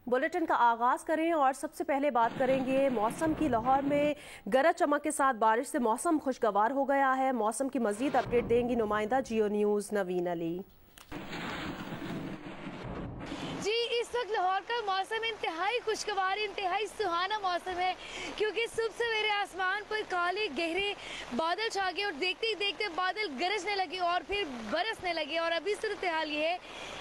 Bulletin का आगाज करें और सबसे पहले बात करेंगे मौसम की। लाहौर में गरज चमक के साथ बारिश से मौसम खुशगवार हो गया है। मौसम की मजीद अपडेट देंगी नुमाइंदा जियो न्यूज़ नवीन अली। जी, इस वक्त लाहौर का मौसम इंतहाई खुशगवार, इंतहाई सुहाना मौसम है, क्योंकि सुबह सवेरे आसमान पर काले गहरे बादल छा गए और देखते ही देखते बादल गरजने लगे और फिर बरसने लगे। और अभी सूरत हाल ये है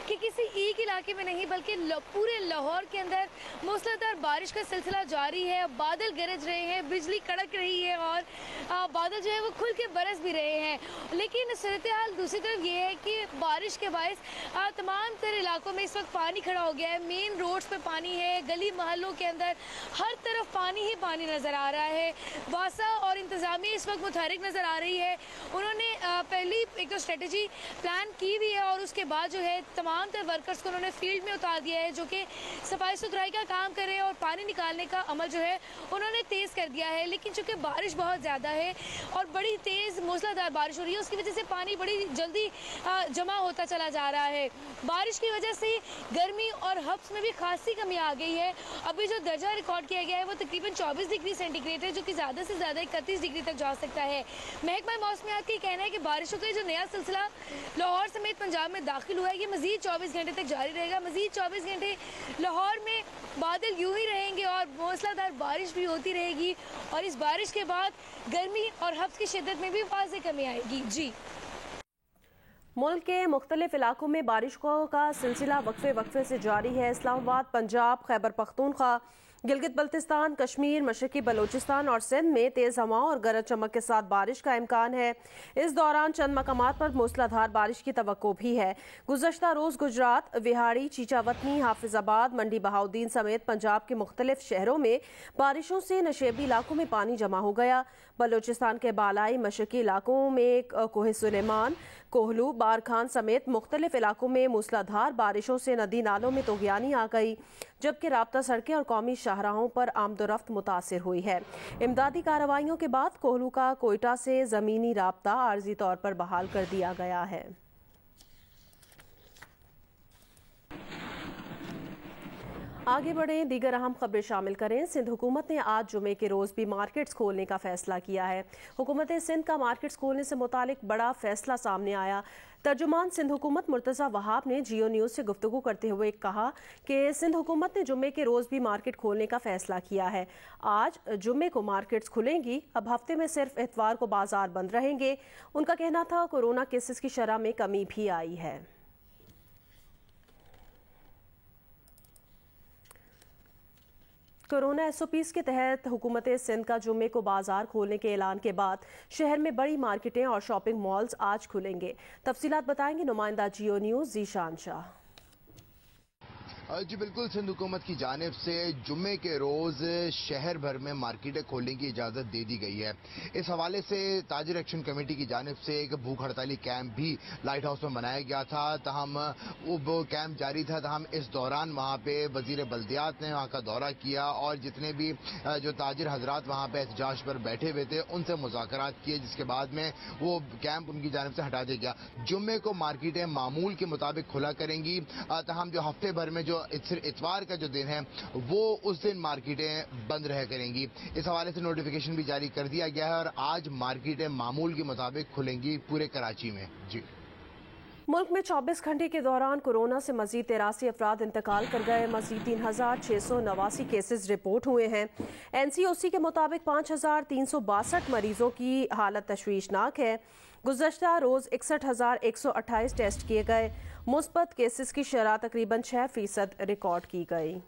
कि किसी एक इलाके में नहीं बल्कि पूरे लाहौर के अंदर मूसलाधार बारिश का सिलसिला जारी है। बादल गरज रहे हैं, बिजली कड़क रही है और बादल जो है वो खुल के बरस भी रहे हैं। लेकिन सूरत हाल दूसरी तरफ ये है कि बारिश के बायस तमाम तर इलाकों में इस वक्त पानी खड़ा हो गया है। मेन रोड्स पे पानी है, गली मोहल्लों के अंदर हर तरफ पानी ही पानी नज़र आ रहा है। वासा और इंतज़ामिया इस वक्त मुतहरिक नज़र आ रही है। उन्होंने पहली एक तो स्ट्रेटजी प्लान की हुई है और उसके बाद जो है तमाम तर वर्कर्स को उन्होंने फील्ड में उतार दिया है, जो कि सफाई सुथराई का काम कर रहे हैं और पानी निकालने का अमल जो है उन्होंने तेज़ कर दिया है। लेकिन चूँकि बारिश बहुत ज़्यादा है और बड़ी तेज़ मूसलाधार बारिश हो रही है, उसकी वजह से पानी बड़ी जल्दी जमा होता चला जा रहा है। बारिश की वजह से गर्मी और हब्स में भी खासी कमी आ गई है। अभी जो दर्जा रिकॉर्ड किया गया है वो तकरीबन 24 डिग्री सेंटीग्रेड है, जो कि ज़्यादा से ज़्यादा 31 डिग्री तक जा सकता है। महकमा मौसमियात का कहना है कि बारिशों का जो नया सिलसिला लाहौर समेत पंजाब में दाखिल हुआ है, ये मज़ीद 24 घंटे तक जारी रहेगा। मज़ीद 24 घंटे लाहौर में बादल यूं ही रहेंगे और मूसलाधार बारिश भी होती रहेगी और इस बारिश के बाद गर्मी और हब्स की शिद्दत में भी वाज़ेह कमी आएगी। जी, मुल्क के मुख्तलिफ इलाकों में बारिशों का सिलसिला वक्फे वक्फे से जारी है। इस्लामाबाद, पंजाब, खैबर पख्तूनख्वा, गिलगित बल्तिस्तान, कश्मीर, मशरकी बलोचिस्तान और सिंध में तेज़ हवाओं और गरज चमक के साथ बारिश का इम्कान है। इस दौरान चंद मकामात पर मूसलाधार बारिश की तवक्को भी है। गुज़श्ता रोज़ गुजरात, विहाड़ी, चीचावतनी, हाफिजाबाद, मंडी बहाउद्दीन समेत पंजाब के मुख्तलिफ शहरों में बारिशों से नशेबी इलाकों में पानी जमा हो गया। बलोचिस्तान के बालाई मशरकी इलाकों में कोह सुलेमान, कोहलू, बारखान समेत मुख्तलिफ इलाकों में मूसलाधार बारिशों से नदी नालों में तोगयानी आ गई, जबकि राब्ता सड़कें और कौमी शाहराहों पर आमदोरफ्त मुतासिर हुई है। इमदादी कार्रवाइयों के बाद कोहलू का कोयटा से ज़मीनी राब्ता आर्जी तौर पर बहाल कर दिया गया है। आगे बढ़ें, दीगर अहम खबरें शामिल करें। सिंध हुकूमत ने आज जुमे के रोज़ भी मार्केट्स खोलने का फैसला किया है। हुकूमत सिंध का मार्केट्स खोलने से मुतालिक बड़ा फैसला सामने आया। तर्जुमान सिंध हुकूमत मुर्तज़ा वहाब ने जियो न्यूज़ से गुफ्तगू करते हुए कहा कि सिंध हुकूमत ने जुमे के रोज़ भी मार्केट खोलने का फैसला किया है। आज जुमे को मार्केट्स खुलेंगी। अब हफ्ते में सिर्फ इतवार को बाजार बंद रहेंगे। उनका कहना था कोरोना केसेस की शरह में कमी भी आई है। कोरोना SOPs के तहत हुकूमत सिंध का जुमे को बाजार खोलने के ऐलान के बाद शहर में बड़ी मार्केटें और शॉपिंग मॉल्स आज खुलेंगे। तफसीलात बताएंगे नुमाइंदा जियो न्यूज़ जीशान शाह। जी बिल्कुल, सिंध हुकूमत की जानिब से जुम्मे के रोज़ शहर भर में मार्केटें खोलने की इजाज़त दे दी गई है। इस हवाले से ताजिर एक्शन कमेटी की जानिब से एक भूख हड़ताली कैंप भी लाइट हाउस में बनाया गया था। तहम वो कैंप जारी था। तहम इस दौरान वहाँ पे वज़ीर बल्दियात ने वहाँ का दौरा किया और जितने भी जो ताजिर हजरात वहाँ पे एहतजाज पर बैठे हुए थे उनसे मुज़ाकरात किए, जिसके बाद में वो कैंप उनकी जानिब से हटा दिया गया। जुम्मे को मार्केटें मामूल के मुताबिक खुला करेंगी। तहम जो हफ्ते भर में जो इतवार का जो दिन है वो उस दिन मार्केटें बंद रह करेंगी। इस हवाले से नोटिफिकेशन भी जारी कर दिया गया है और आज मार्केटें मामूल के मुताबिक खुलेंगी पूरे कराची में। जी, मुल्क में 24 घंटे के दौरान कोरोना से मजीद 83 अफराद इंतकाल कर गए। मजीद 3689 केसेस रिपोर्ट हुए हैं। NCOC के मुताबिक 5362 मरीजों की हालत तशवीशनाक है। गुज़श्ता रोज़ 61,128 टेस्ट किए गए। मुस्बत केसेस की शरह तकरीबन 6% रिकॉर्ड की गई।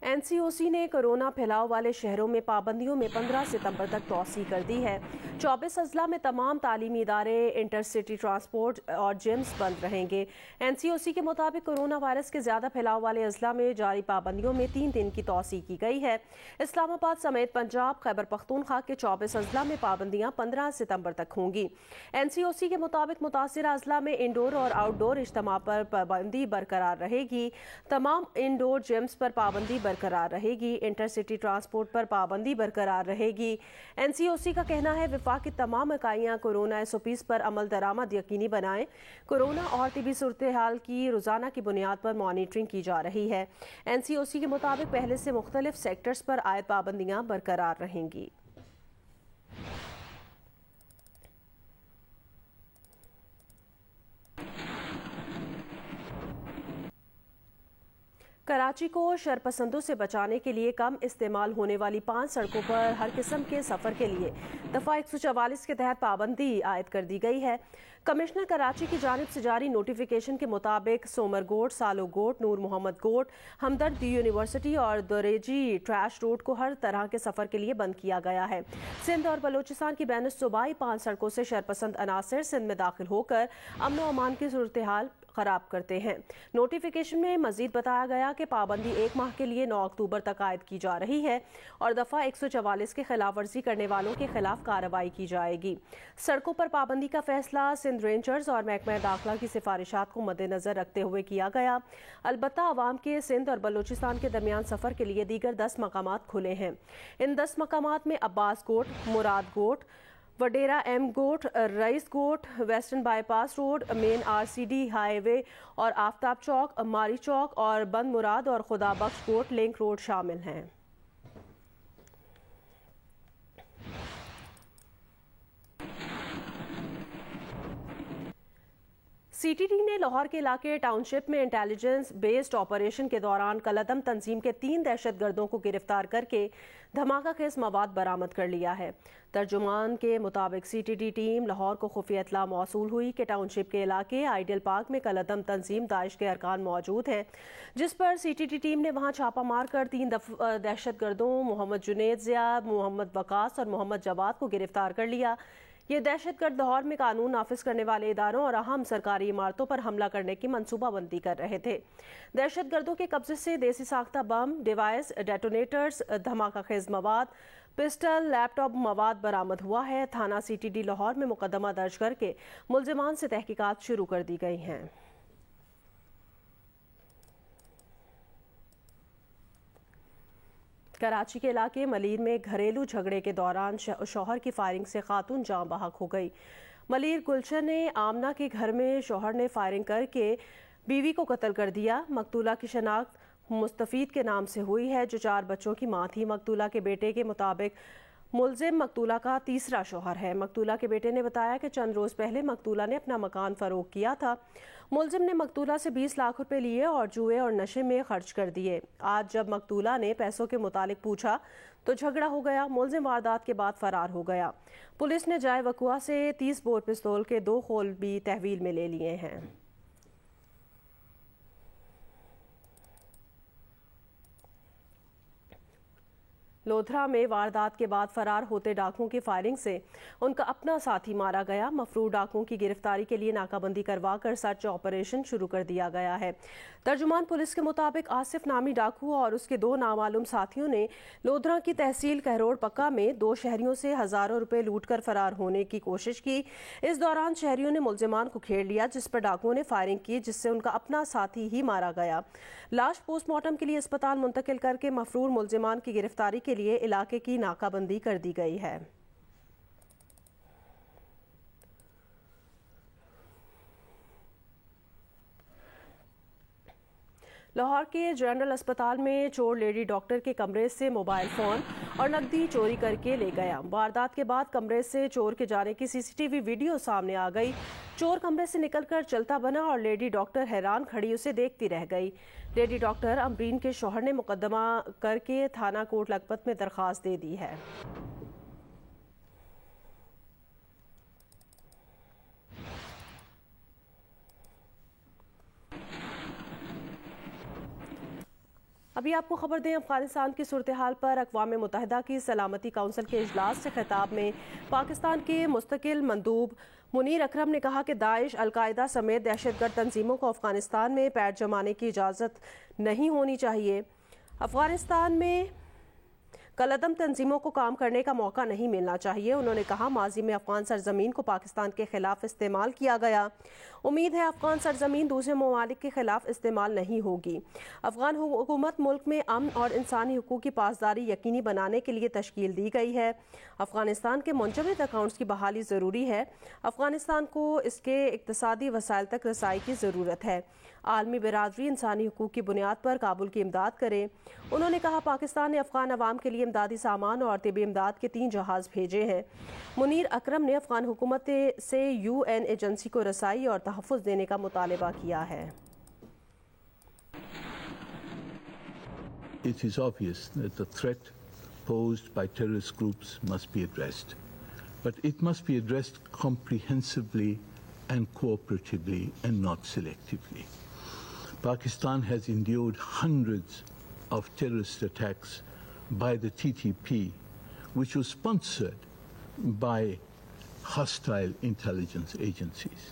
NCOC ने कोरोना फैलाव वाले शहरों में पाबंदियों में 15 सितंबर तक तौसी कर दी है। 24 अजला में तमाम तालीमी इदारे, इंटरसिटी ट्रांसपोर्ट और जिम्स बंद रहेंगे। NCOC के मुताबिक कोरोना वायरस के ज़्यादा फैलाव वाले अजला में जारी पाबंदियों में 3 दिन की तौसी की गई है। इस्लामाबाद समेत पंजाब, खैबर पख्तूनख्वा के 24 अजला में पाबंदियाँ 15 सितंबर तक होंगी। NCOC के मुताबिक मुतासिरा अजला में इंडोर और आउटडोर इज्तिमा पर पाबंदी बरकरार रहेगी। तमाम इंडोर जिम्स पर पाबंदी बरकरार रहेगी। इंटरसिटी ट्रांसपोर्ट पर पाबंदी बरकरार रहेगी। NCOC का कहना है विफाक की तमाम इकाइयाँ कोरोना SOPs पर अमल दरामद यकीनी बनाएं। कोरोना और तिबी सूरत हाल की रोज़ाना की बुनियाद पर मॉनिटरिंग की जा रही है। NCOC के मुताबिक पहले से मुख्तलिफ सेक्टर्स पर आयद पाबंदियाँ बरकरार रहेंगी। कराची को शरपसंदों से बचाने के लिए कम इस्तेमाल होने वाली 5 सड़कों पर हर किस्म के सफ़र के लिए दफ़ा 144 के तहत पाबंदी आयद कर दी गई है। कमिश्नर कराची की जानिब से जारी नोटिफिकेशन के मुताबिक सोमरगोट, सालोगोट, नूर मोहम्मद गोट, हमदर्द यूनिवर्सिटी और दरेजी ट्रैश रोड को हर तरह के सफ़र के लिए बंद किया गया है। सिंध और बलोचिस्तान की बैन सूबाई 5 सड़कों से शरपसंद अनासर सिंध में दाखिल होकर अमन व अमान की सूरत हाल खराब करते हैं। नोटिफिकेशन में मजीद बताया गया कि पाबंदी 1 माह के लिए 9 अक्टूबर तक आयद की जा रही है और दफ़ा 144 की खिलाफ वर्जी करने वालों के खिलाफ कार्रवाई की जाएगी। सड़कों पर पाबंदी का फैसला सिंध रेंजर्स और महकमा दाखिला की सिफारिशात को मद्देनजर रखते हुए किया गया। अलबत्ता अवाम के सिंध और बलोचिस्तान के दरमियान सफ़र के लिए दीगर 10 मकामात खुले हैं। इन 10 मकामात में अब्बास गोट, मुराद गोट, वडेरा एम Goth, Rais Goth, western bypass road, main RCD highway और आफ्ताब चौक, मारी चौक और बंद मुराद और खुदा बख्श गोट लिंक रोड शामिल हैं। CTD ने लाहौर के इलाके टाउनशिप में इंटेलिजेंस बेस्ड ऑपरेशन के दौरान कलअदम तंजीम के 3 दहशतगर्दों को गिरफ्तार करके धमाका खेज मवाद बरामद कर लिया है। तर्जुमान के मुताबिक CTD टीम लाहौर को खुफिया इत्तला मौसूल हुई कि टाउनशिप के इलाके आइडियल पार्क में कलअदम तंजीम दाइश के अरकान मौजूद हैं, जिस पर CTD टीम ने वहां छापा मार कर 3 दहशतगर्दों मोहम्मद जुनेद ज़ियाद, मोहम्मद वकास और मोहम्मद जवाद को गिरफ्तार कर लिया। ये दहशतगर्द लाहौर में कानून नाफिज करने वाले इदारों और अहम सरकारी इमारतों पर हमला करने की मनसूबाबंदी कर रहे थे। दहशतगर्दों के कब्जे से देसी साख्ता बम, डिवाइस, डेटोनेटर्स, धमाका खेज मवाद, पिस्टल, लैपटॉप मवाद बरामद हुआ है। थाना CTD लाहौर में मुकदमा दर्ज करके मुल्जिमान से तहकीकात शुरू कर दी गई हैं। कराची के इलाके मलीर में घरेलू झगड़े के दौरान शौहर की फायरिंग से खातून जान बहक हो गई। मलीर गुलशन ने आमना के घर में शौहर ने फायरिंग करके बीवी को कत्ल कर दिया। मकतूला की शनाख्त मुस्तफीद के नाम से हुई है, जो 4 बच्चों की मां थी। मकतूला के बेटे के मुताबिक मुलजिम मकतूला का तीसरा शौहर है। मकतूला के बेटे ने बताया कि चंद रोज पहले मकतूला ने अपना मकान फरोख्त किया था। मुलजिम ने मकतूला से 20 लाख रुपए लिए और जुए और नशे में खर्च कर दिए। आज जब मकतूला ने पैसों के मुतालिक पूछा तो झगड़ा हो गया। मुलजिम वारदात के बाद फरार हो गया। पुलिस ने जाए वकुआ से 30 बोर पिस्तौल के 2 खोल भी तहवील में ले लिए हैं। लोधरा में वारदात के बाद फरार होते डाकुओं की फायरिंग से उनका अपना साथी मारा गया। मफरूर डाकुओं की गिरफ्तारी के लिए नाकाबंदी करवाकर सर्च ऑपरेशन शुरू कर दिया गया है। तर्जुमान पुलिस के मुताबिक आसिफ नामी डाकू और उसके 2 नामालूम साथियों ने लोधरा की तहसील कहरोड़ पक्का में 2 शहरियों से हजारों रुपए लूट कर फरार होने की कोशिश की। इस दौरान शहरियों ने मुलजिमान को घेर लिया, जिस पर डाकुओं ने फायरिंग की, जिससे उनका अपना साथी ही मारा गया। लाश पोस्टमार्टम के लिए अस्पताल मुंतकिल करके मफरूर मुलजिमान की गिरफ्तारी के लिए इलाके की नाकाबंदी कर दी गई है। लाहौर के जनरल अस्पताल में चोर लेडी डॉक्टर के कमरे से मोबाइल फोन और नकदी चोरी करके ले गया। वारदात के बाद कमरे से चोर के जाने की CCTV वीडियो सामने आ गई। चोर कमरे से निकलकर चलता बना और लेडी डॉक्टर हैरान खड़ी उसे देखती रह गई। लेडी डॉक्टर अमरीन के शौहर ने मुकदमा करके थाना कोट लखपत में दरखास्त दे दी है। अभी आपको खबर दें, अफगानिस्तान की सूरत हाल पर अक़वाम मुत्तहिदा की सलामती काउंसिल के इजलास से खिताब में पाकिस्तान के मुस्तकिल मंदूब मुनीर अकरम ने कहा कि दाइश, अलकायदा समेत दहशतगर्द तंजीमों को अफगानिस्तान में पैर जमाने की इजाज़त नहीं होनी चाहिए। अफगानिस्तान में कलअदम तंजीमों को काम करने का मौका नहीं मिलना चाहिए। उन्होंने कहा, माजी में अफगान सरजमीन को पाकिस्तान के खिलाफ इस्तेमाल किया गया। उम्मीद है अफगान सरजमीन दूसरे ममालिक के खिलाफ इस्तेमाल नहीं होगी। अफगान हुकूमत मुल्क में अमन और इंसानी हुकूक की पासदारी यकीनी बनाने के लिए तश्कील दी गई है। अफगानिस्तान के मुंजमद अकाउंट्स की बहाली ज़रूरी है। अफगानिस्तान को इसके इक़्तिसादी वसाइल तक रसाई की ज़रूरत है। आलमी बिरादरी इंसानी हुकूक की बुनियाद पर काबुल की इमदाद करे। उन्होंने कहा, पाकिस्तान ने अफगान अवाम के लिए इमदादी सामान और तिबी इमदाद के 3 जहाज़ भेजे हैं। मुनीर अकरम ने अफगान हुकूमत से UN एजेंसी को रसाई और तहफ़्फ़ुज़ देने का मुतालबा किया है। It is obvious that the threat posed by terrorist groups must be addressed, but it must be addressed comprehensively and cooperatively and not selectively. Pakistan has endured hundreds of terrorist attacks by the TTP, which was sponsored by hostile intelligence agencies.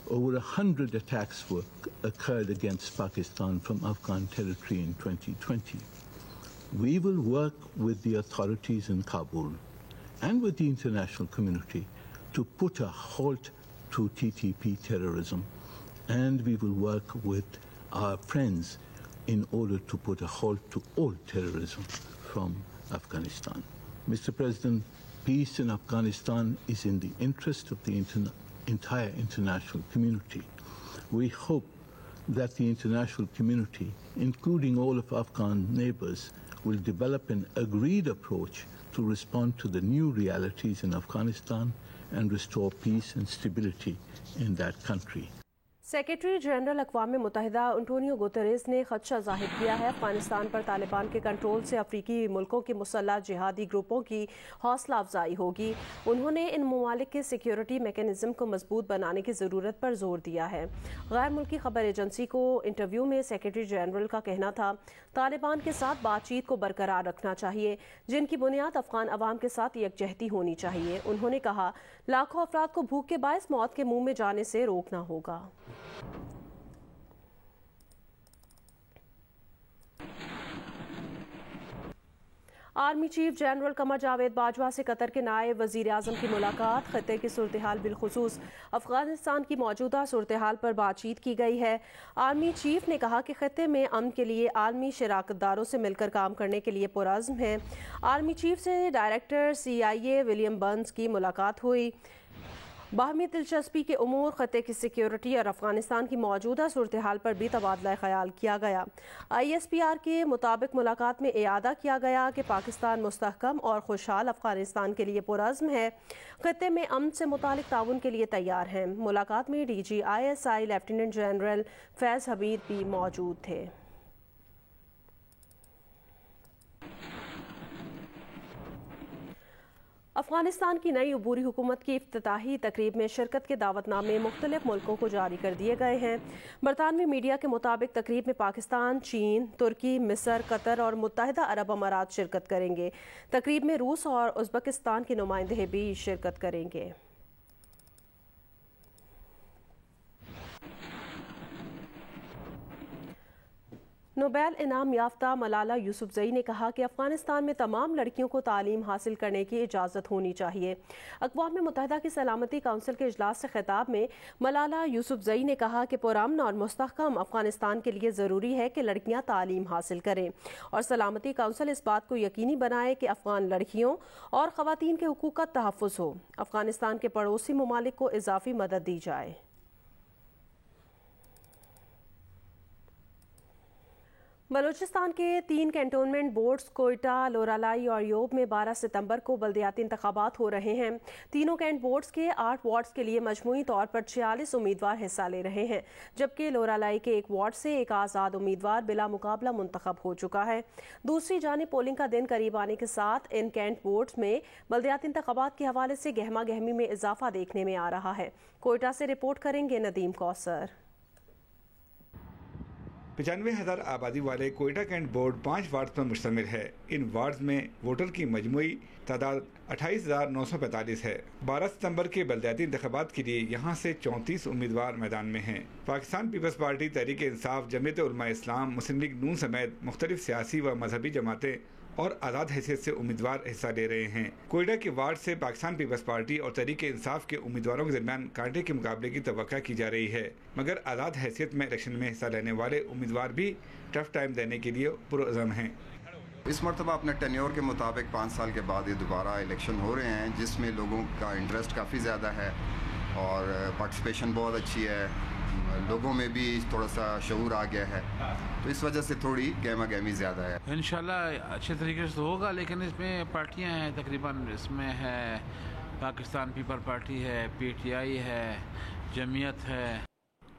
Over 100 attacks occurred against Pakistan from Afghan territory in 2020. We will work with the authorities in Kabul and with the international community to put a halt to TTP terrorism, and we will work with our friends in order to put a halt to all terrorism from Afghanistan. Mr. President, peace in Afghanistan is in the interest of the entire international community. We hope that the international community, including all of Afghan neighbors, will develop an agreed approach to respond to the new realities in Afghanistan and restore peace and stability in that country. Secretary general अक़वाम मुत्तहिदा Antonio Guterres ने खदशा जाहिर किया है अफगानिस्तान पर तालिबान के control से अफ्रीकी मुल्कों के मुसल्लह जिहादी ग्रुपों की हौसला अफजाई होगी। उन्होंने इन ममालिक के सिक्योरिटी मैकेनिज्म को मजबूत बनाने की ज़रूरत पर जोर दिया है। गैर मुल्की खबर एजेंसी को इंटरव्यू में सेक्रेटरी जनरल का कहना था, तालिबान के साथ बातचीत को बरकरार रखना चाहिए, जिनकी बुनियाद अफगान अवाम के साथ यकजहती होनी चाहिए। उन्होंने कहा, लाखों अफराद को भूख के बायस मौत के मुंह में जाने से रोकना होगा। Army chief general Qamar Javed Bajwa से कतर के नायब वजीर आजम की मुलाकात। खत्ते की सूरत हाल बिलखुसूस अफगानिस्तान की मौजूदा सूरत हाल पर बातचीत की गई है। आर्मी चीफ ने कहा कि खत्ते में अमन के लिए आलमी शराकतदारों से मिलकर काम करने के लिए पुरज़्म है। आर्मी चीफ से डायरेक्टर CIA विलियम बर्न्स की मुलाकात हुई। बाहमी दिलचस्पी के उमूर, खत्ते की सिक्योरिटी और अफगानिस्तान की मौजूदा सूरत हाल पर भी तबादला ख्याल किया गया। ISPR के मुताबिक मुलाकात में इयादा किया गया कि पाकिस्तान मुस्तहकम और खुशहाल अफगानिस्तान के लिए पुरज़्म है, खत्ते में अमन से मुतालिक ताउन के लिए तैयार हैं। मुलाकात में DG ISI लेफ्टिनेंट जनरल फैज़ हमीद भी मौजूद थे। अफगानिस्तान की नई अबूरी हुकूमत की इफ्तिताही तकरीब में शिरकत के दावतनामे मुख्तलिफ मुल्कों को जारी कर दिए गए हैं। बरतानवी मीडिया के मुताबिक तकरीब में पाकिस्तान, चीन, तुर्की, मिस्र, कतर और मुत्तहिदा अरब अमारात शिरकत करेंगे। तकरीब में रूस और उज़्बेकिस्तान के नुमाइंदे भी शिरकत करेंगे। नोबेल इनाम याफ्ता मलाला यूसुफजई ने कहा कि अफगानिस्तान में तमाम लड़कियों को तालीम हासिल करने की इजाज़त होनी चाहिए। अक़वाम मुत्तहिदा की सलामती काउंसिल के इजलास से खिताब में मलाला यूसुफजई ने कहा कि पुरअमन और मुस्तहकम अफगानिस्तान के लिए ज़रूरी है कि लड़कियां तालीम हासिल करें और सलामती काउंसिल इस बात को यकीनी बनाए कि अफगान लड़कियों और ख़वातीन के हुकूक का तहफ़्फ़ुज़ हो। अफगानिस्तान के पड़ोसी ममालिक को इजाफी मदद दी जाए। बलूचिस्तान के 3 कैंटोनमेंट बोर्ड्स कोयटा, लोरालाई और योब में 12 सितंबर को बल्दियाती इंतखाबात हो रहे हैं। तीनों कैंट बोर्ड्स के 8 वार्ड्स के लिए मजमूई तौर पर 46 उम्मीदवार हिस्सा ले रहे हैं, जबकि लोरालाई के 1 वार्ड से एक आज़ाद उम्मीदवार बिला मुकाबला मुंतखब हो चुका है। दूसरी जानिब पोलिंग का दिन करीब आने के साथ इन कैंट बोर्ड्स में बल्दियाती इंतखाबात के हवाले से गहमा गहमी में इजाफा देखने में आ रहा है। कोयटा से रिपोर्ट करेंगे नदीम कौसर। 95,000 आबादी वाले कोयटा कैंट बोर्ड 5 वार्ड पर मुश्तमिल है। इन वार्ड में वोटर की मजमूई तादाद 28,945 है। 12 सितंबर के बल्दियाती इंतखाबात के लिए यहाँ से 34 उम्मीदवार मैदान में हैं। पाकिस्तान पीपल्स पार्टी, तहरीक इंसाफ, जमीयत उलमा इस्लाम, मुस्लिम लीग नून समेत मुख्तलिफ सियासी व मजहबी जमातें और आज़ाद हैसियत से उम्मीदवार हिस्सा ले रहे हैं। कोयटा के वार्ड से पाकिस्तान पीपल्स पार्टी और तहरीक इंसाफ के उम्मीदवारों के दरमियान कांटे के मुकाबले की तवक्का की जा रही है, मगर आज़ाद हैसियत में इलेक्शन में हिस्सा लेने वाले उम्मीदवार भी टफ टाइम देने के लिए पुरअज़म हैं। इस मरतबा अपने टेन्योर के मुताबिक 5 साल के बाद ये दोबारा इलेक्शन हो रहे हैं, जिसमें लोगों का इंटरेस्ट काफ़ी ज़्यादा है और पार्टिसिपेशन बहुत अच्छी है, लोगों में भी थोड़ा सा शऊर आ गया है, तो इस वजह से थोड़ी गहमा गहमी ज़्यादा है। इंशाल्लाह अच्छे तरीके से होगा, लेकिन इसमें पार्टियां हैं तकरीबन, इसमें है पाकिस्तान पीपल पार्टी है, PTI है, जमीयत है।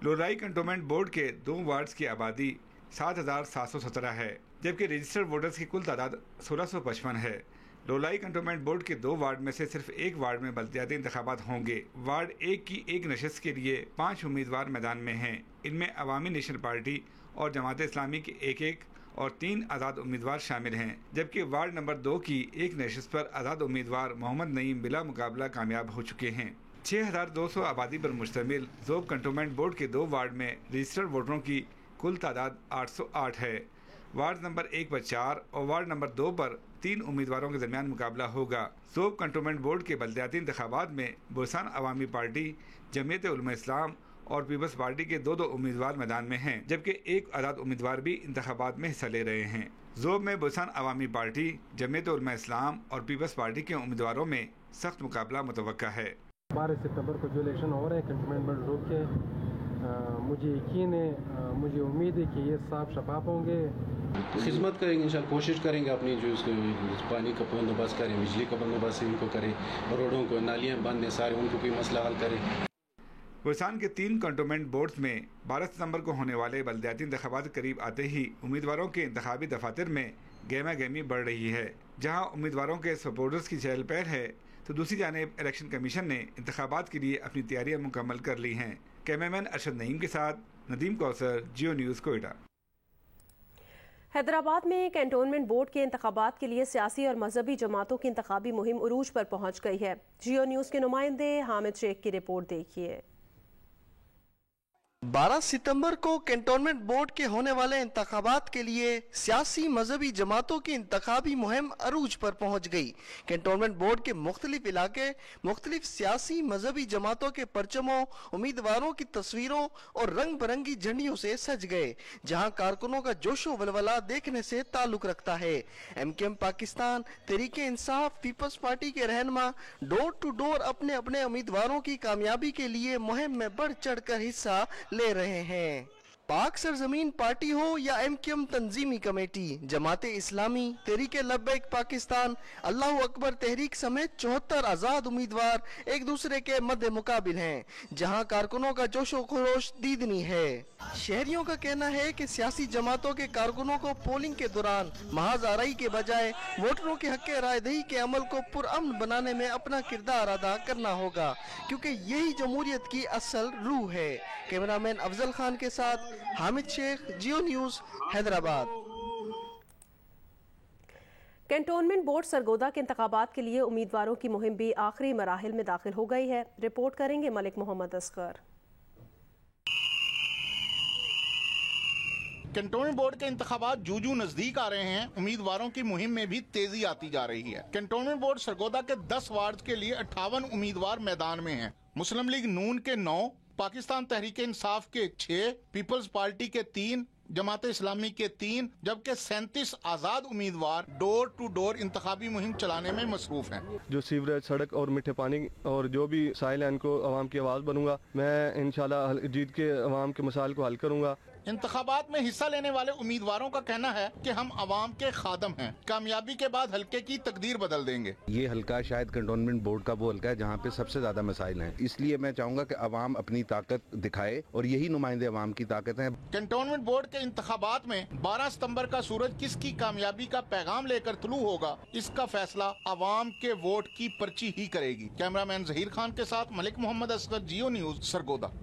लोलाई कंटोनमेंट बोर्ड के 2 वार्ड्स की आबादी 7,717 है, जबकि रजिस्टर्ड वोटर्स की कुल तादाद 1655 है। लोलाई कंटोनमेंट बोर्ड के 2 वार्ड में से सिर्फ एक वार्ड में बल्दियाती इंतखाबात होंगे। वार्ड 1 की एक नशस्त के लिए 5 उम्मीदवार मैदान में हैं। इनमें अवामी नेशनल पार्टी और जमात इस्लामी के 1-1 और 3 आज़ाद उम्मीदवार शामिल हैं, जबकि वार्ड नंबर 2 की एक नशस्त पर आज़ाद उम्मीदवार मोहम्मद नईम बिला मुकाबला कामयाब हो चुके हैं। 6,200 आबादी पर मुश्तमिल जोब कंटोनमेंट बोर्ड के 2 वार्ड में रजिस्टर्ड वोटरों की कुल तादाद 808 है। वार्ड नंबर 1 पर 4 और वार्ड नंबर 2 पर 3 उम्मीदवारों के दरमियान मुकाबला होगा। जोब कंटोनमेंट बोर्ड के बल्दियाती इंतखाबात में बोसान अवामी पार्टी, जमीयत उलमा इस्लाम और पीपल्स पार्टी के 2-2 उम्मीदवार मैदान में हैं, जबकि एक आज़ाद उम्मीदवार भी इंतखाबात में हिस्सा ले रहे हैं। जोब में बोसान अवामी पार्टी, जमीयत उलमा इस्लाम और पीपल्स पार्टी के उम्मीदवारों में सख्त मुकाबला मुतवक्का है। 12 सितंबर को जो इलेक्शन हो रहे हैं कंटोनमेंट बोर्ड जोब के, मुझे यकीन है, मुझे उम्मीद है कि ये साफ शफाफ होंगे। खिदमत करेंगे, इंशाल्लाह कोशिश करेंगे अपनी जो इसको पानी का बंदोबस्त करें, बिजली का बंदोबस्त इनको करें, रोडों को नालियाँ बंद हैं सारे, उनको कोई मसला हल करें। बोसान के 3 कंटोनमेंट बोर्ड्स में 12 सितंबर को होने वाले बल्दियाती इंतखाबात करीब आते ही उम्मीदवारों के इंतखाबी दफातर में गहमा गहमी बढ़ रही है। जहां उम्मीदवारों के सपोर्टर्स की चहल पहल है, तो दूसरी जानिब इलेक्शन कमीशन ने इंतखाबात के लिए अपनी तैयारियां मुकम्मल कर ली हैं। कैमरामैन अरशद नईम के साथ नदीम कौसर, जियो न्यूज़, कोयटा। हैदराबाद में कैंटोनमेंट बोर्ड के इंतखाबात के लिए सियासी और मजहबी जमातों की इंतखाबी मुहिम उरूज पर पहुंच गई है। जियो न्यूज़ के नुमाइंदे हामिद शेख की रिपोर्ट देखिए। 12 सितंबर को कैंटोनमेंट बोर्ड के होने वाले इंतखाबात के लिए सियासी मजहबी जमातों की इंतखाबी मुहिम अरूज पर पहुंच गई। कैंटोनमेंट बोर्ड के मुख्तलिफ इलाके मुख्तलिफ सियासी मजहबी जमातों के परचमों, उम्मीदवारों की तस्वीरों और रंग बिरंगी झंडियों से सज गए, जहां कारकुनों का जोशो वलवला देखने से ताल्लुक रखता है। MKM Pakistan, Tehreek Insaf, peoples party के रहनुमा डोर टू डोर अपने अपने उम्मीदवारों की कामयाबी के लिए मुहिम में बढ़ चढ़ कर हिस्सा ले रहे हैं। पाक सरजमीन पार्टी हो या MKM तंजीमी कमेटी, जमात इस्लामी, तहरीक लब्बैक पाकिस्तान, अल्लाह अकबर तहरीक समेत 74 आज़ाद उम्मीदवार एक दूसरे के मद्दे मुकाबिल हैं, जहां कारकुनों का जोशो खरोश दीदनी है। शहरियों का कहना है कि सियासी जमातों के कारकुनों को पोलिंग के दौरान महज आराई के बजाय वोटरों के हक रायदही के अमल को पुरअमन बनाने में अपना किरदार अदा करना होगा, क्योंकि यही जमहूरियत की असल रूह है। कैमरामैन अफजल खान के साथ हामिद शेख, जियो न्यूज़, हैदराबाद। कैंटोनमेंट बोर्ड सरगोदा के इंतखाबात के लिए उम्मीदवारों की मुहिम भी आखिरी मराहिल में दाखिल हो गई है। रिपोर्ट करेंगे मलिक मोहम्मद असगर। कैंटोनमेंट बोर्ड के इंतखाबात जूजू नजदीक आ रहे हैं, उम्मीदवारों की मुहिम में भी तेजी आती जा रही है। कैंटोनमेंट बोर्ड सरगोदा के 10 वार्ड के लिए 58 उम्मीदवार मैदान में हैं। मुस्लिम लीग नून के 9, पाकिस्तान तहरीक इंसाफ के 6, पीपल्स पार्टी के 3, जमात इस्लामी के 3, जबकि 37 आज़ाद उम्मीदवार डोर टू डोर इंतखाबी मुहिम चलाने में मसरूफ हैं। जो सीवरेज, सड़क और मीठे पानी और जो भी साइल है, इनको अवाम की आवाज़ बनूंगा। मैं इंशाल्लाह जीत के अवाम के मसाइल को हल करूंगा। इंतखाबात में हिस्सा लेने वाले उम्मीदवारों का कहना है कि हम अवाम के खादम हैं, कामयाबी के बाद हल्के की तकदीर बदल देंगे। ये हल्का शायद कैंटोनमेंट बोर्ड का वो हल्का है जहाँ पे सबसे ज्यादा मसाइल हैं, इसलिए मैं चाहूंगा कि अवाम अपनी ताकत दिखाए और यही नुमाइंदे अवाम की ताकत हैं। कैंटोनमेंट बोर्ड के इंतखाबात में 12 सितंबर का सूरज किसकी कामयाबी का पैगाम लेकर तुलू होगा, इसका फैसला अवाम के वोट की पर्ची ही करेगी। कैमरामैन जहीर खान के साथ मलिक मोहम्मद असगर, जियो न्यूज़, सरगोदा।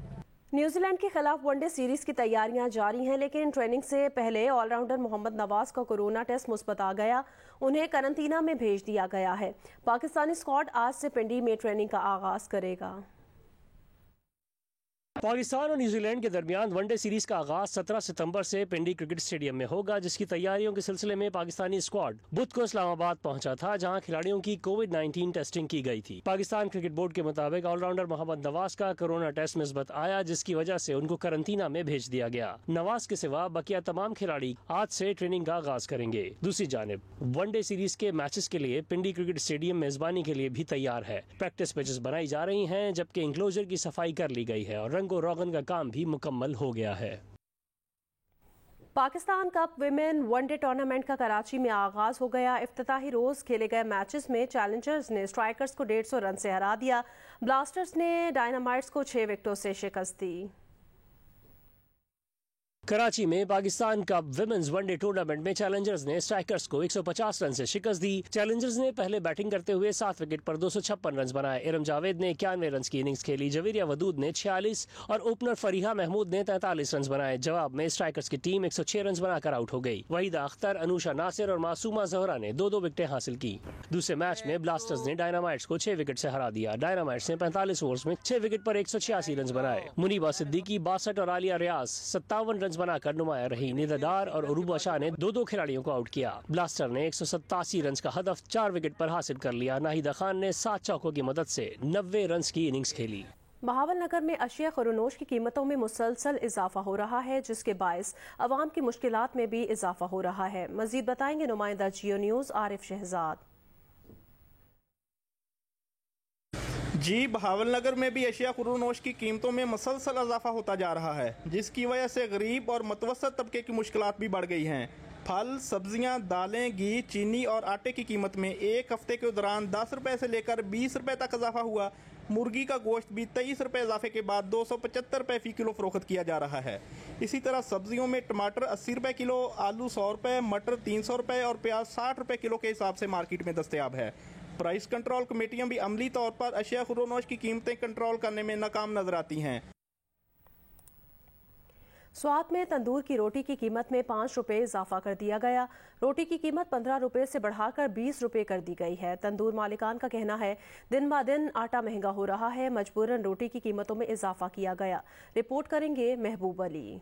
न्यूजीलैंड के खिलाफ वनडे सीरीज की तैयारियां जारी हैं, लेकिन ट्रेनिंग से पहले ऑलराउंडर मोहम्मद नवाज का कोरोना टेस्ट मुस्बत आ गया। उन्हें करंतना में भेज दिया गया है। पाकिस्तानी स्क्वाड आज से पिंडी में ट्रेनिंग का आगाज करेगा। पाकिस्तान और न्यूजीलैंड के दरमियान वनडे सीरीज का आगाज 17 सितंबर से पिंडी क्रिकेट स्टेडियम में होगा, जिसकी तैयारियों के सिलसिले में पाकिस्तानी स्क्वाड बुध को इस्लामाबाद पहुंचा था, जहां खिलाड़ियों की कोविड-19 टेस्टिंग की गई थी। पाकिस्तान क्रिकेट बोर्ड के मुताबिक ऑलराउंडर मोहम्मद नवाज का कोरोना टेस्ट मिस्बत आया, जिसकी वजह से उनको करंतना में भेज दिया गया। नवाज के सिवा बकिया तमाम खिलाड़ी आज से ट्रेनिंग का आगाज करेंगे। दूसरी जानिब वनडे सीरीज के मैचेस के लिए पिंडी क्रिकेट स्टेडियम मेजबानी के लिए भी तैयार है। प्रैक्टिस पिचेस बनाई जा रही हैं, जबकि इंक्लोजर की सफाई कर ली गई है और रंगो रोगन का काम भी मुकम्मल हो गया है। Pakistan cup women one day tournament का कराची में आगाज हो गया। इफ्तिताही रोज खेले गए मैचेस में चैलेंजर्स ने स्ट्राइकर्स को 150 रन से हरा दिया। ब्लास्टर्स ने डायनामाइट्स को 6 विकेटों से शिकस्त दी। कराची में Pakistan cup women's one day tournament में चैलेंजर्स ने स्ट्राइकर्स को 150 रन से शिकस्त दी। चैलेंजर्स ने पहले बैटिंग करते हुए 7 विकेट पर 256 रन बनाए। इरम जावेद ने 91 रन की इनिंग्स खेली। जवेरिया वदूद ने 46 और ओपनर फरीहा महमूद ने 43 रन बनाए। जवाब में स्ट्राइकर्स की टीम 106 रन बनाकर आउट हो गई। वहीदा अख्तर, अनुषा नासिर और मासूमा जहरा ने 2-2 विकेटें हासिल की। दूसरे मैच में ब्लास्टर्स ने डायनामाइट्स को 6 विकेट से हरा दिया। डायनामाइट्स ने 45 ओवर्स में 6 विकेट पर 186 रन बनाए। मुनीबा सिद्दीकी 62 और आलिया रियाज 57 रन बनाकर नुमाया रही। निदादार और अरूबा शाह ने 2-2 खिलाड़ियों को आउट किया। ब्लास्टर ने 187 रन का हदफ 4 विकेट पर हासिल कर लिया। नाहिदा खान ने 7 चौकों की मदद से 90 रन की इनिंग्स खेली। बहावलनगर में अशिया खुरोनोश की कीमतों में मुसलसल इजाफा हो रहा है, जिसके बायस अवाम की मुश्किलात में भी इजाफा हो रहा है। मजीद बताएंगे नुमाइंदा जियो न्यूज़ आरिफ शहजाद। जी, बहावलनगर में भी अशिया खुरोनोश की कीमतों में मुसलसल इजाफा होता जा रहा है, जिसकी वजह से गरीब और मुतवस्सित तबके की मुश्किलात भी बढ़ गई हैं। फल, सब्जियां, दालें, घी, चीनी और आटे की कीमत में एक हफ्ते के दौरान 10 रुपए से लेकर 20 रुपए तक इजाफा हुआ। मुर्गी का गोश्त भी 23 रुपए इजाफे के बाद 275 रुपए फी किलो फरोख्त किया जा रहा है। इसी तरह सब्जियों में टमाटर 80 रुपए किलो, आलू 100 रुपए, मटर 300 रुपए और प्याज 60 रुपए किलो के हिसाब से मार्केट में दस्तयाब है। प्राइस कंट्रोल कमेटियां भी अमली तौर पर अशिया खुरोनोश की कीमतें कंट्रोल करने में नाकाम नजर आती हैं। स्वात में तंदूर की रोटी की कीमत में 5 रुपए इजाफा कर दिया गया। रोटी की कीमत 15 रुपए से बढ़ाकर 20 रुपए कर दी गई है। तंदूर मालिकान का कहना है दिन ब दिन आटा महंगा हो रहा है, मजबूरन रोटी की कीमतों में इजाफा किया गया। रिपोर्ट करेंगे महबूब अली।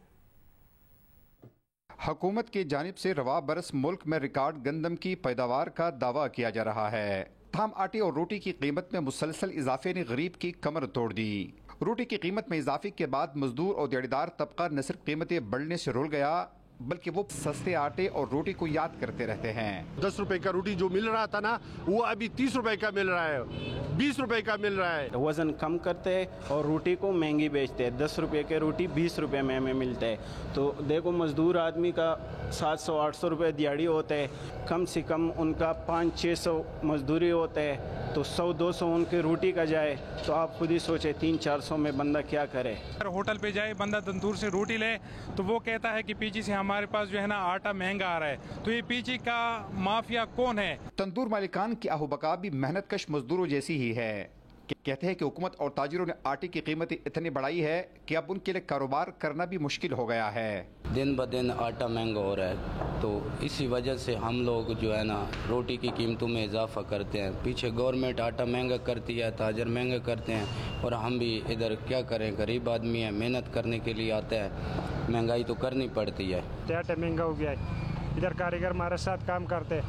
हुकूमत की जानिब से रवा बरस मुल्क में रिकॉर्ड गंदम की पैदावार का दावा किया जा रहा है। ताहम आटे और रोटी की कीमत में मुसलसल इजाफे ने गरीब की कमर तोड़ दी। रोटी की कीमत में इजाफे के बाद मजदूर और दिहाड़ीदार तबका न सिर्फ कीमतें बढ़ने से रुल गया, बल्कि वो सस्ते आटे और रोटी को याद करते रहते हैं। 10 रुपए का रोटी जो मिल रहा था ना, वो अभी 30 रुपए का मिल रहा है, 20 रुपए का मिल रहा है। वजन कम करते हैं और रोटी को महंगी बेचते हैं। 10 रुपए के रोटी 20 रुपए में हमें मिलता है। तो देखो, मजदूर आदमी का 700-800 रुपए दिहाड़ी होता है, कम से कम उनका 500-600 मजदूरी होता है, तो 100-200 उनके रोटी का जाए तो आप खुद ही सोचे 300-400 में बंदा क्या करे। होटल पे जाए बंदा तंदूर से रोटी ले तो वो कहता है कि पीछे से हमारे पास जो है ना आटा महंगा आ रहा है। तो ये पीछे का माफिया कौन है? तंदूर मालिकान की आहोबका भी मेहनत कश मजदूरों जैसी ही है। कहते हैं कि हुकूमत और ताजिरों ने आटे की कीमतें इतनी बढ़ाई है कि अब उनके लिए कारोबार करना भी मुश्किल हो गया है। दिन ब दिन आटा महंगा हो रहा है, तो इसी वजह से हम लोग जो है ना रोटी की कीमतों में इजाफा करते हैं। पीछे गवर्नमेंट आटा महंगा करती है, ताजर महंगा करते हैं, और हम भी इधर क्या करें, गरीब आदमी है, मेहनत करने के लिए आता है, महंगाई तो करनी पड़ती है। आटा महंगा हो गया है। इधर कारीगर हमारे साथ काम करते,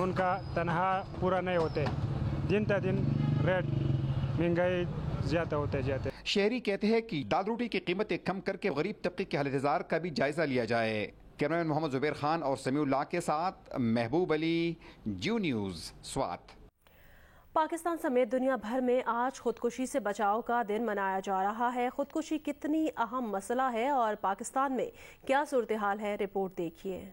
उनका तनख्वाह पूरा नहीं होते, दिन ब दिन रेट महंगाई ज्यादा होते जाते। शहरी कहते हैं कि दाल रोटी की कीमतें कम करके गरीब तबके के हाल-ए-जार का भी जायजा लिया जाए। कैमरामैन मोहम्मद जुबैर खान और समीउल्लाह के साथ महबूब अली, जियो न्यूज़, स्वात। पाकिस्तान समेत दुनिया भर में आज खुदकुशी से बचाव का दिन मनाया जा रहा है। खुदकुशी कितनी अहम मसला है और पाकिस्तान में क्या सूरत हाल है, रिपोर्ट देखिए।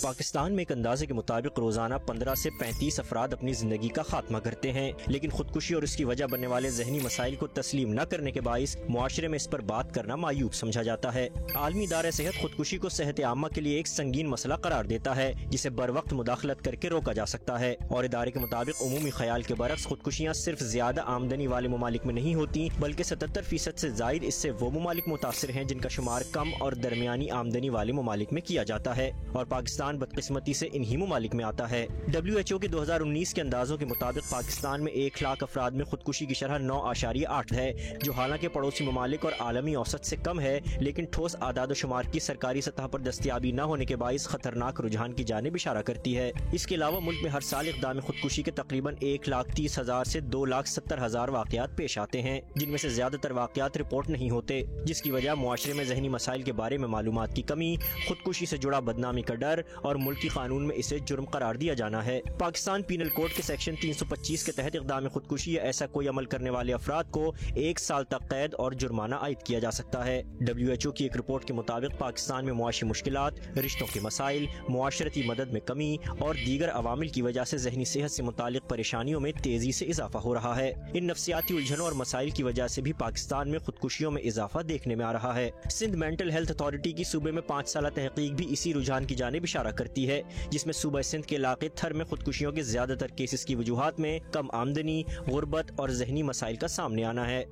पाकिस्तान में एक अंदाजे के मुताबिक रोजाना 15 से 35 अफराद अपनी जिंदगी का खात्मा करते हैं, लेकिन खुदकुशी और इसकी वजह बनने वाले जहनी मसाइल को तस्लीम न करने के बाइस मुआशरे में इस पर बात करना मायूब समझा जाता है। आलमी इदारा सेहत खुदकुशी को सेहत आमा के लिए एक संगीन मसला करार देता है, जिसे बर वक्त मुदाखलत करके रोका जा सकता है। और इदारे के मुताबिक उमूमी ख्याल के बरक्स खुदकुशियाँ सिर्फ ज्यादा आमदनी वाले ममालिक में नहीं होती, बल्कि 77% से जायद इससे वो ममालिक मुतासर हैं जिनका शुमार कम और दरमियानी आमदनी वाले ममालिक में किया जाता है। और पाकिस्तान पाकिस्तान बदकिस्मती से इन्हीं मुमालिक में आता है। WHO के 2019 के अंदाजों के मुताबिक पाकिस्तान में 1 लाख अफराद में खुदकुशी की शरह 9.8 है, जो हालांकि पड़ोसी ममालिक और आलमी औसत से कम है, लेकिन ठोस आदाद शुमार की सरकारी सतह पर दस्तियाबी न होने के बाइस खतरनाक रुझान की जानिब इशारा करती है। इसके अलावा मुल्क में हर साल इक़दाम खुदकुशी के तकरीबन 1,30,000 से 2,70,000 वाक़यात पेश आते हैं, जिनमें से ज्यादातर वाक़यात रिपोर्ट नहीं होते, जिसकी वजह मुआशरे में ज़हनी मसाइल के बारे में मालूमात की कमी, खुदकुशी से जुड़ा बदनामी का डर और मुल्की कानून में इसे जुर्म करार दिया जाना है। पाकिस्तान पीनल कोड के सेक्शन 325 के तहत इक़दाम खुदकुशी या ऐसा कोई अमल करने वाले अफराद को 1 साल तक कैद और जुर्माना आयद किया जा सकता है। WHO की एक रिपोर्ट के मुताबिक पाकिस्तान में मुआशी मुश्किलात, रिश्तों के मसाइल, मुआशरती मदद में कमी और दीगर अवामिल की वजह से ज़हनी सेहत से मुतालिक परेशानियों में तेजी से इजाफा हो रहा है। इन नफ्सियाती उलझनों और मसाइल की वजह से भी पाकिस्तान में खुदकुशियों में इजाफा देखने में आ रहा है। सिंध मेंटल हेल्थ अथॉरिटी की सूबे में 5 साला तहकीक भी इसी रुझान की जानिब इशारा करती है, जिसमें सूबा सिंध के इलाके थर में खुदकुशियों के ज्यादातर केसेस की वजूहात में कम आमदनी, गुर्बत और जहनी मसाइल का सामने आना है।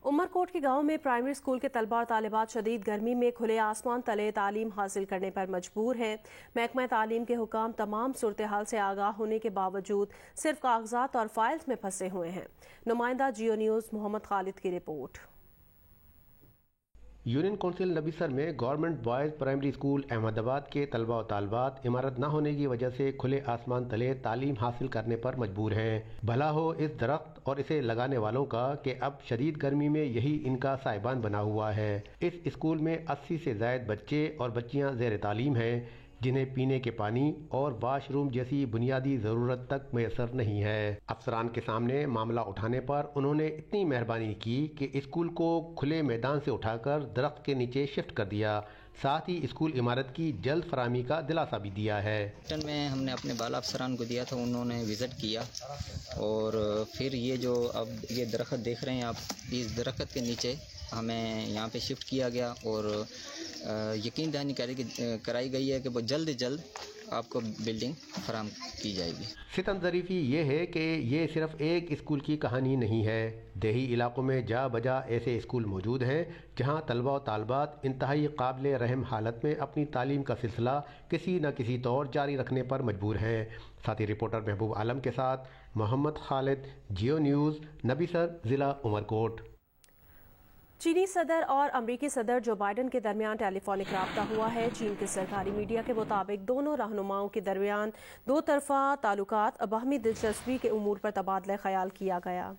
उमरकोट के गांव में प्राइमरी स्कूल के तलबा और तालिबात शदीद गर्मी में खुले आसमान तले तालीम हासिल करने पर मजबूर हैं। महकमा तालीम के हुकाम तमाम सूरत हाल से आगाह होने के बावजूद सिर्फ कागजात और फाइल्स में फंसे हुए हैं। नुमाइंदा जियो न्यूज़ मोहम्मद खालिद की रिपोर्ट। यूनियन कौंसिल नबीसर में government boys primary school Ahmedabad के तलबा और तालबात इमारत न होने की वजह से खुले आसमान तले तालीम हासिल करने पर मजबूर हैं। भला हो इस दरख्त और इसे लगाने वालों का कि अब शदीद गर्मी में यही इनका साहिबान बना हुआ है। इस स्कूल में 80 से ज़ायद बच्चे और बच्चियां ज़ेर तालीम हैं, जिन्हें पीने के पानी और वाशरूम जैसी बुनियादी ज़रूरत तक मैसर नहीं है। अफसरान के सामने मामला उठाने पर उन्होंने इतनी मेहरबानी की कि स्कूल को खुले मैदान से उठाकर दरख्त के नीचे शिफ्ट कर दिया, साथ ही स्कूल इमारत की जल्द फराहमी का दिलासा भी दिया है। में हमने अपने बाला अफसरान को दिया था, उन्होंने विज़िट किया और फिर ये जो अब ये दरख्त देख रहे हैं आप, इस दरख्त के नीचे हमें यहाँ पे शिफ्ट किया गया और यकीन दहानी कराई गई है कि वो जल्द से जल्द आपको बिल्डिंग फराहम की जाएगी। सितम ज़रीफ़ी ये है कि ये सिर्फ एक स्कूल की कहानी नहीं है। देही इलाकों में जा बजा ऐसे स्कूल मौजूद हैं जहां तलबा और तालबात इंतहाई काबिल रहम हालत में अपनी तालीम का सिलसिला किसी न किसी तौर जारी रखने पर मजबूर हैं। साथी रिपोर्टर महबूब आलम के साथ मोहम्मद खालिद, जियो न्यूज़, नबीसर, ज़िला उमरकोट। चीनी सदर और अमरीकी सदर जो बाइडन के दरमियान टेलीफोनिक राब्ता हुआ है। चीन के सरकारी मीडिया के मुताबिक दोनों रहनुमाओं के दरमियान दो तरफा ताल्लुकात, बाहमी दिलचस्पी के उमूर पर तबादला ख्याल किया गया।